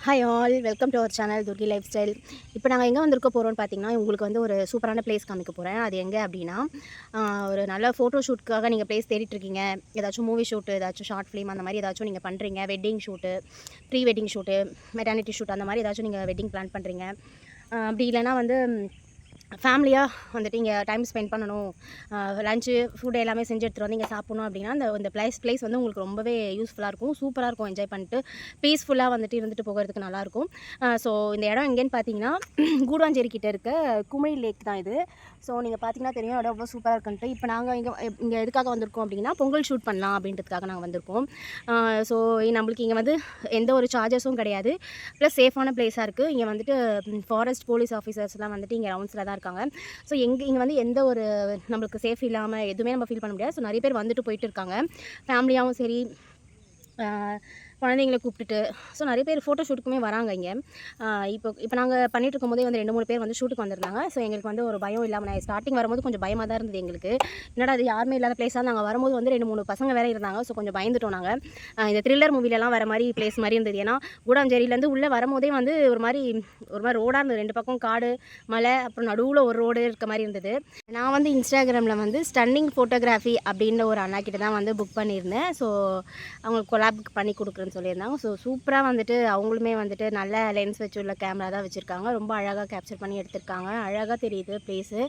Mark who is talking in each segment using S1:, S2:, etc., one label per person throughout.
S1: Hi all, welcome to our channel துர்கி lifestyle. இப்போ நாங்கள் எங்கே வந்திருக்க போகிறோம்னு பார்த்தீங்கன்னா, உங்களுக்கு வந்து ஒரு சூப்பரான பிளேஸ் காமிக்க போகிறேன். அது எங்கே அப்படின்னா, ஒரு நல்ல ஃபோட்டோ ஷூட்க்காக நீங்கள் பிளேஸ் தேடிட்டுருக்கீங்க. ஏதாச்சும் மூவி ஷூட்டு, ஏதாச்சும் ஷார்ட் ஃபிலிம் அந்த மாதிரி ஏதாச்சும் நீங்கள் பண்ணுறீங்க. Wedding shoot, pre wedding shoot, maternity shoot அந்த மாதிரி ஏதாச்சும் நீங்கள் வெட்டிங் பிளான் பண்ணுறீங்க. அப்படி இல்லைனா வந்து ஃபேமிலியாக வந்துட்டு இங்கே டைம் ஸ்பெண்ட் பண்ணணும், லஞ்சு ஃபுட் எல்லாமே செஞ்சு எடுத்துகிட்டு வந்து இங்கே சாப்பிடணும் அப்படின்னா இந்த பிளேஸ் வந்து உங்களுக்கு ரொம்பவே யூஸ்ஃபுல்லாக இருக்கும், சூப்பராக இருக்கும். என்ஜாய் பண்ணிட்டு பீஸ்ஃபுல்லாக வந்துட்டு இருந்துட்டு போகிறதுக்கு நல்லாயிருக்கும். ஸோ இந்த இடம் எங்கேன்னு பார்த்தீங்கன்னா, கூடுவாஞ்சேரி கிட்டே இருக்க குமிழி லேக் தான் இது. ஸோ நீங்கள் பார்த்தீங்கன்னா தெரியும், இடம் ரொம்ப சூப்பராக இருக்குன்ட்டு. இப்போ நாங்கள் இங்கே எதுக்காக வந்திருக்கோம் அப்படின்னா, பொங்கல் ஷூட் பண்ணலாம் அப்படின்றதுக்காக நாங்கள் வந்திருக்கோம். ஸோ நம்மளுக்கு இங்கே வந்து எந்த ஒரு சார்ஜஸும் கிடையாது, ப்ளஸ் சேஃபான பிளேஸாக இருக்குது. இங்கே வந்துட்டு ஃபாரஸ்ட் போலீஸ் ஆஃபீஸர்ஸ்லாம் வந்துட்டு இங்கே ரவுண்ட்ஸில் தான் இருக்காங்க. ஸோ இங்கே வந்து எந்த ஒரு நம்மளுக்கு சேஃப் இல்லாமல் எதுவுமே நம்ம ஃபீல் பண்ண முடியாது. ஸோ நிறைய பேர் வந்துட்டு போயிட்டு இருக்காங்க, ஃபேமிலியாகவும் சரி, குழந்தைங்களை கூப்பிட்டுட்டு. ஸோ நிறைய பேர் ஃபோட்டோ ஷூட்டுக்குமே வராங்க இங்கே. இப்போ நாங்கள் பண்ணிட்டு இருக்கும் போதே வந்து 2-3 பேர் வந்து ஷூட்டுக்கு வந்திருந்தாங்க. ஸோ எங்களுக்கு வந்து ஒரு பயம் இல்லாமல், நான் ஸ்டார்டிங் வரும்போது கொஞ்சம் பயமாக தான் இருந்தது எங்களுக்கு. என்னடா அது யாருமே இல்லாத பிளேஸாக. நாங்கள் வரும்போது வந்து 2-3 பசங்க வேறு இருந்தாங்க. ஸோ கொஞ்சம் பயந்துட்டோம் நாங்கள். இந்த த்ரில்லர் மூவிலலாம் வர மாதிரி பிளேஸ் மாதிரி இருந்தது. ஏன்னா கூடாஞ்சேரியிலேருந்து உள்ளே வரும்போதே வந்து ஒரு மாதிரி ரோடாக இருந்தது. 2 பக்கம் காடு, மலை, அப்புறம் நடுவில் ஒரு ரோடு இருக்க மாதிரி இருந்தது. நான் வந்து இன்ஸ்டாகிராமில் வந்து ஸ்டன்னிங் ஃபோட்டோகிராஃபி அப்படின்ற ஒரு அண்ணா கிட்ட தான் வந்து புக் பண்ணியிருந்தேன். ஸோ அவங்களுக்கு கொலாப் பண்ணி கொடுக்குறேன்னு சொல்லியிருந்தாங்க. ஸோ சூப்பராக வந்துட்டு அவங்களுமே வந்துட்டு நல்ல லென்ஸ் வச்சு உள்ள கேமரா தான் வச்சுருக்காங்க. ரொம்ப அழகாக கேப்சர் பண்ணி எடுத்திருக்காங்க. அழகாக தெரியுது பிளேஸு.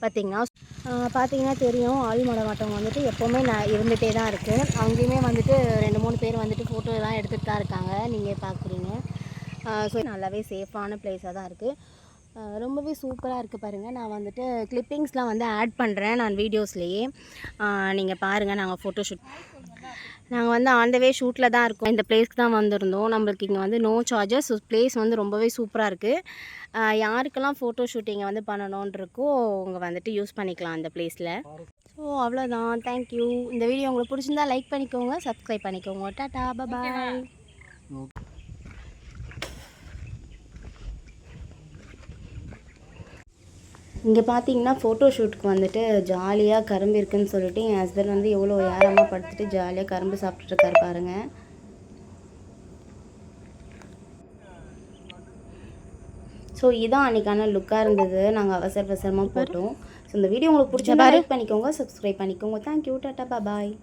S1: பார்த்தீங்கன்னா தெரியும், ஆழிமலை வந்துட்டு எப்போவுமே இருந்துகிட்டே தான் இருக்குது. அங்கேயுமே வந்துட்டு 2-3 பேர் வந்துட்டு ஃபோட்டோ தான் எடுத்துகிட்டு தான் இருக்காங்க, நீங்கள் பார்க்குறீங்க. ஸோ நல்லாவே சேஃபான பிளேஸாக தான் இருக்குது. ரொம்பவே சூப்பராக இருக்குது பாருங்கள். நான் வந்துட்டு கிளிப்பிங்ஸ்லாம் வந்து ஆட் பண்ணுறேன் நான் வீடியோஸ்லேயே, நீங்கள் பாருங்கள். நாங்கள் வந்து ஆன் த வே ஷூட்டில் தான் இருக்கோம். இந்த பிளேஸ்க்கு தான் வந்திருந்தோம். நம்மளுக்கு இங்கே வந்து நோ சார்ஜஸ். பிளேஸ் வந்து ரொம்பவே சூப்பராக இருக்குது. யாருக்கெல்லாம் ஃபோட்டோ ஷூட்டிங்கை வந்து பண்ணணுன்றிருக்கோ அவங்க வந்துட்டு யூஸ் பண்ணிக்கலாம் இந்த பிளேஸில். ஸோ அவ்வளோதான், தேங்க்யூ. இந்த வீடியோ உங்களுக்கு பிடிச்சிருந்தா லைக் பண்ணிக்கோங்க, சப்ஸ்கிரைப் பண்ணிக்கோங்க. டாடா, பாய். இங்கே பார்த்தீங்கன்னா ஃபோட்டோ ஷூட்டுக்கு வந்துட்டு ஜாலியாக கரும்பு இருக்குதுன்னு சொல்லிட்டு என் ஹஸ்பண்ட் வந்து எவ்வளோ ஏரமாக படுத்துட்டு ஜாலியாக கரும்பு சாப்பிட்டுருக்காரு பாருங்கள். ஸோ இதான் அன்றைக்கான லுக்காக இருந்தது. நாங்கள் அவசரமாக போட்டோம். ஸோ இந்த வீடியோ உங்களுக்கு பிடிச்சா லைக் பண்ணிக்கோங்க, சப்ஸ்கிரைப் பண்ணிக்கோங்க. தேங்க்யூ, டாட்டா, பாய்.